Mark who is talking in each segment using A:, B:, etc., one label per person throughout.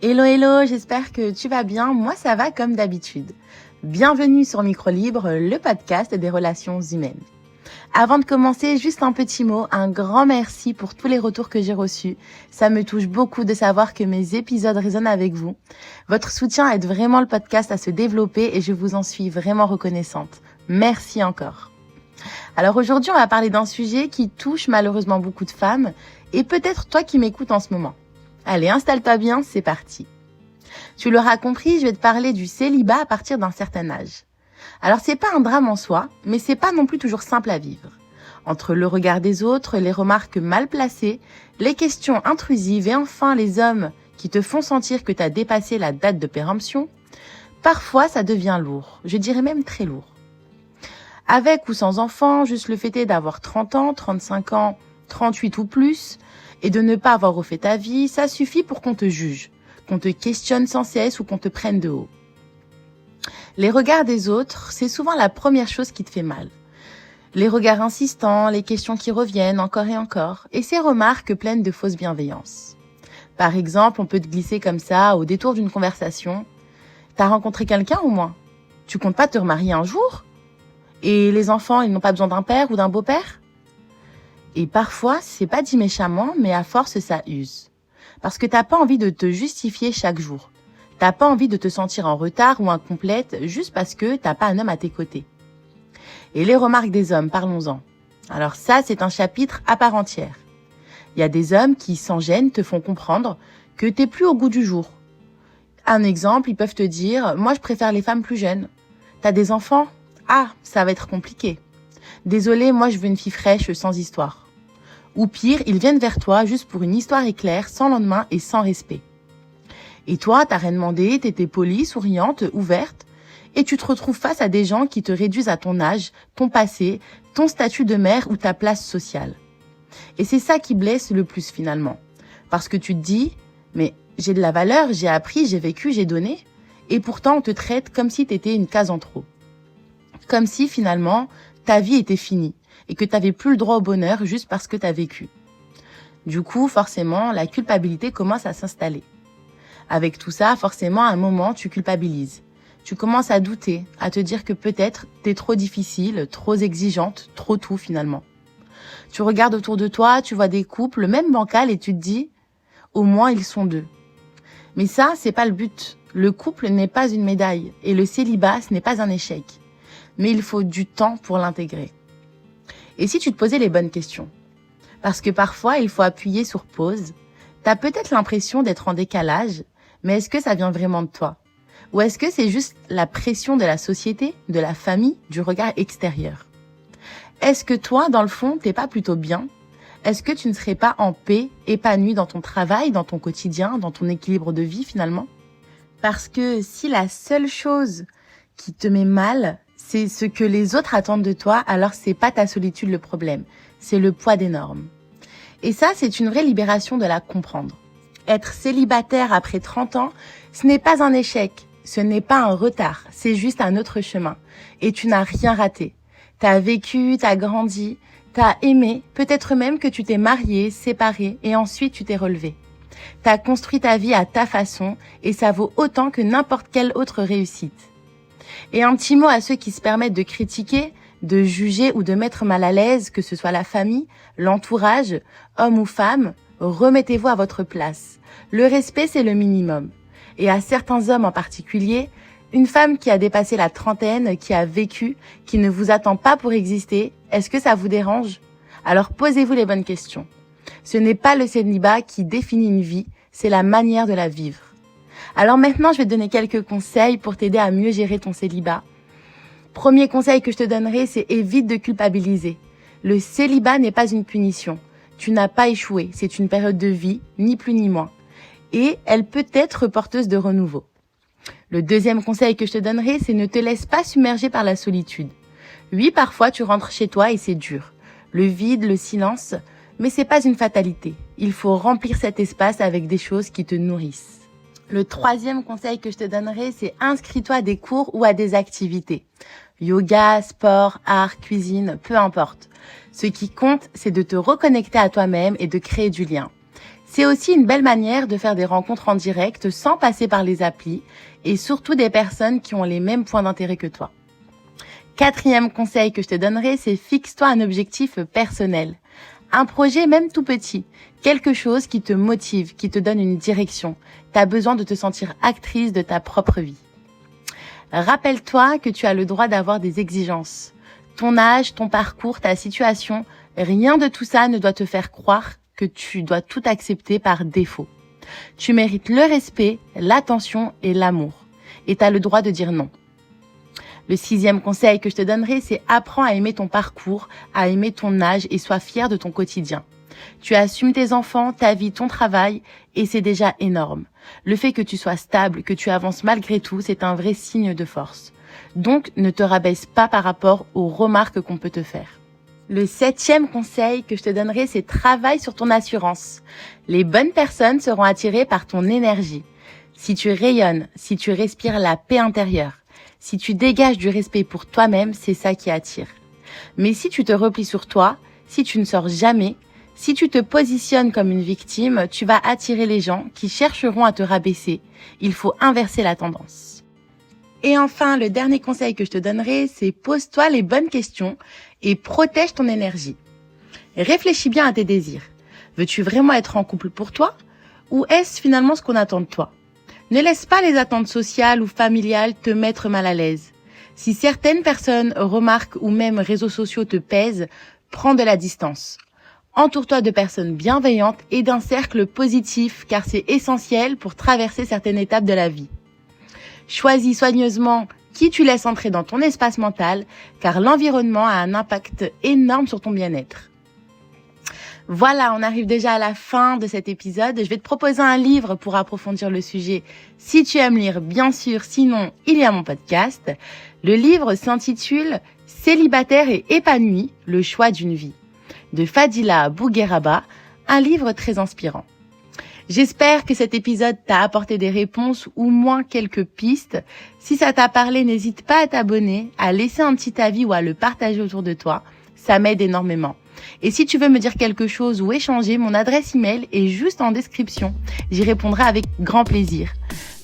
A: Hello hello, j'espère que tu vas bien, moi ça va comme d'habitude. Bienvenue sur Micro Libre, le podcast des relations humaines. Avant de commencer, juste un petit mot, un grand merci pour tous les retours que j'ai reçus. Ça me touche beaucoup de savoir que mes épisodes résonnent avec vous. Votre soutien aide vraiment le podcast à se développer et je vous en suis vraiment reconnaissante. Merci encore. Alors aujourd'hui, on va parler d'un sujet qui touche malheureusement beaucoup de femmes et peut-être toi qui m'écoutes en ce moment. Allez, installe-toi bien, c'est parti. Tu l'auras compris, je vais te parler du célibat à partir d'un certain âge. Alors c'est pas un drame en soi, mais c'est pas non plus toujours simple à vivre. Entre le regard des autres, les remarques mal placées, les questions intrusives et enfin les hommes qui te font sentir que tu as dépassé la date de péremption, parfois ça devient lourd, je dirais même très lourd. Avec ou sans enfant, juste le fait est d'avoir 30 ans, 35 ans, 38 ou plus, et de ne pas avoir refait ta vie, ça suffit pour qu'on te juge, qu'on te questionne sans cesse ou qu'on te prenne de haut. Les regards des autres, c'est souvent la première chose qui te fait mal. Les regards insistants, les questions qui reviennent encore et encore, et ces remarques pleines de fausse bienveillance. Par exemple, on peut te glisser comme ça, au détour d'une conversation. T'as rencontré quelqu'un au moins? Tu comptes pas te remarier un jour? Et les enfants, ils n'ont pas besoin d'un père ou d'un beau-père? Et parfois, c'est pas dit méchamment, mais à force, ça use. Parce que t'as pas envie de te justifier chaque jour. T'as pas envie de te sentir en retard ou incomplète juste parce que t'as pas un homme à tes côtés. Et les remarques des hommes, parlons-en. Alors ça, c'est un chapitre à part entière. Il y a des hommes qui, sans gêne, te font comprendre que t'es plus au goût du jour. Un exemple, ils peuvent te dire « Moi, je préfère les femmes plus jeunes. T'as des enfants? Ah, ça va être compliqué. Désolé, moi, je veux une fille fraîche, sans histoire. » Ou pire, ils viennent vers toi juste pour une histoire éclair, sans lendemain et sans respect. Et toi, t'as rien demandé, t'étais polie, souriante, ouverte, et tu te retrouves face à des gens qui te réduisent à ton âge, ton passé, ton statut de mère ou ta place sociale. Et c'est ça qui blesse le plus finalement. Parce que tu te dis, mais j'ai de la valeur, j'ai appris, j'ai vécu, j'ai donné, et pourtant on te traite comme si t'étais une case en trop. Comme si finalement, ta vie était finie, et que t'avais plus le droit au bonheur juste parce que t'as vécu. Du coup, forcément, la culpabilité commence à s'installer. Avec tout ça, forcément, à un moment, tu culpabilises. Tu commences à douter, à te dire que peut-être t'es trop difficile, trop exigeante, trop tout finalement. Tu regardes autour de toi, tu vois des couples, même bancals, et tu te dis, au moins ils sont deux. Mais ça, c'est pas le but. Le couple n'est pas une médaille, et le célibat, ce n'est pas un échec. Mais il faut du temps pour l'intégrer. Et si tu te posais les bonnes questions? Parce que parfois, il faut appuyer sur pause. T'as peut-être l'impression d'être en décalage, mais est-ce que ça vient vraiment de toi? Ou est-ce que c'est juste la pression de la société, de la famille, du regard extérieur? Est-ce que toi, dans le fond, t'es pas plutôt bien? Est-ce que tu ne serais pas en paix, épanoui dans ton travail, dans ton quotidien, dans ton équilibre de vie finalement? Parce que si la seule chose qui te met mal, c'est ce que les autres attendent de toi, alors c'est pas ta solitude le problème, c'est le poids des normes. Et ça, c'est une vraie libération de la comprendre. Être célibataire après 30 ans, ce n'est pas un échec, ce n'est pas un retard, c'est juste un autre chemin. Et tu n'as rien raté. T'as vécu, t'as grandi, t'as aimé, peut-être même que tu t'es marié, séparé et ensuite tu t'es relevé. T'as construit ta vie à ta façon et ça vaut autant que n'importe quelle autre réussite. Et un petit mot à ceux qui se permettent de critiquer, de juger ou de mettre mal à l'aise, que ce soit la famille, l'entourage, homme ou femme, remettez-vous à votre place. Le respect, c'est le minimum. Et à certains hommes en particulier, une femme qui a dépassé la trentaine, qui a vécu, qui ne vous attend pas pour exister, est-ce que ça vous dérange? Alors posez-vous les bonnes questions. Ce n'est pas le célibat qui définit une vie, c'est la manière de la vivre. Alors maintenant, je vais te donner quelques conseils pour t'aider à mieux gérer ton célibat. Premier conseil que je te donnerai, c'est évite de culpabiliser. Le célibat n'est pas une punition. Tu n'as pas échoué, c'est une période de vie, ni plus ni moins. Et elle peut être porteuse de renouveau. Le deuxième conseil que je te donnerai, c'est ne te laisse pas submerger par la solitude. Oui, parfois tu rentres chez toi et c'est dur. Le vide, le silence, mais c'est pas une fatalité. Il faut remplir cet espace avec des choses qui te nourrissent. Le troisième conseil que je te donnerai, c'est inscris-toi à des cours ou à des activités. Yoga, sport, art, cuisine, peu importe. Ce qui compte, c'est de te reconnecter à toi-même et de créer du lien. C'est aussi une belle manière de faire des rencontres en direct sans passer par les applis et surtout des personnes qui ont les mêmes points d'intérêt que toi. 4e conseil que je te donnerai, c'est fixe-toi un objectif personnel. Un projet même tout petit, quelque chose qui te motive, qui te donne une direction. Tu as besoin de te sentir actrice de ta propre vie. Rappelle-toi que tu as le droit d'avoir des exigences. Ton âge, ton parcours, ta situation, rien de tout ça ne doit te faire croire que tu dois tout accepter par défaut. Tu mérites le respect, l'attention et l'amour. Et tu as le droit de dire non. Le 6e conseil que je te donnerai, c'est apprends à aimer ton parcours, à aimer ton âge et sois fier de ton quotidien. Tu assumes tes enfants, ta vie, ton travail et c'est déjà énorme. Le fait que tu sois stable, que tu avances malgré tout, c'est un vrai signe de force. Donc, ne te rabaisse pas par rapport aux remarques qu'on peut te faire. Le 7e conseil que je te donnerai, c'est travaille sur ton assurance. Les bonnes personnes seront attirées par ton énergie. Si tu rayonnes, si tu respires la paix intérieure, si tu dégages du respect pour toi-même, c'est ça qui attire. Mais si tu te replies sur toi, si tu ne sors jamais, si tu te positionnes comme une victime, tu vas attirer les gens qui chercheront à te rabaisser. Il faut inverser la tendance. Et enfin, le dernier conseil que je te donnerai, c'est pose-toi les bonnes questions et protège ton énergie. Réfléchis bien à tes désirs. Veux-tu vraiment être en couple pour toi? Ou est-ce finalement ce qu'on attend de toi? Ne laisse pas les attentes sociales ou familiales te mettre mal à l'aise. Si certaines personnes, remarques ou même réseaux sociaux te pèsent, prends de la distance. Entoure-toi de personnes bienveillantes et d'un cercle positif car c'est essentiel pour traverser certaines étapes de la vie. Choisis soigneusement qui tu laisses entrer dans ton espace mental car l'environnement a un impact énorme sur ton bien-être. Voilà, on arrive déjà à la fin de cet épisode. Je vais te proposer un livre pour approfondir le sujet. Si tu aimes lire, bien sûr, sinon, il y a mon podcast. Le livre s'intitule « Célibataire et épanoui, le choix d'une vie » de Fadila Bougueraba, un livre très inspirant. J'espère que cet épisode t'a apporté des réponses ou moins quelques pistes. Si ça t'a parlé, n'hésite pas à t'abonner, à laisser un petit avis ou à le partager autour de toi. Ça m'aide énormément. Et si tu veux me dire quelque chose ou échanger, mon adresse email est juste en description. J'y répondrai avec grand plaisir.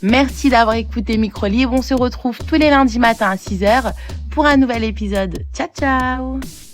A: Merci d'avoir écouté Micro Libre. On se retrouve tous les lundis matins à 6h pour un nouvel épisode. Ciao, ciao!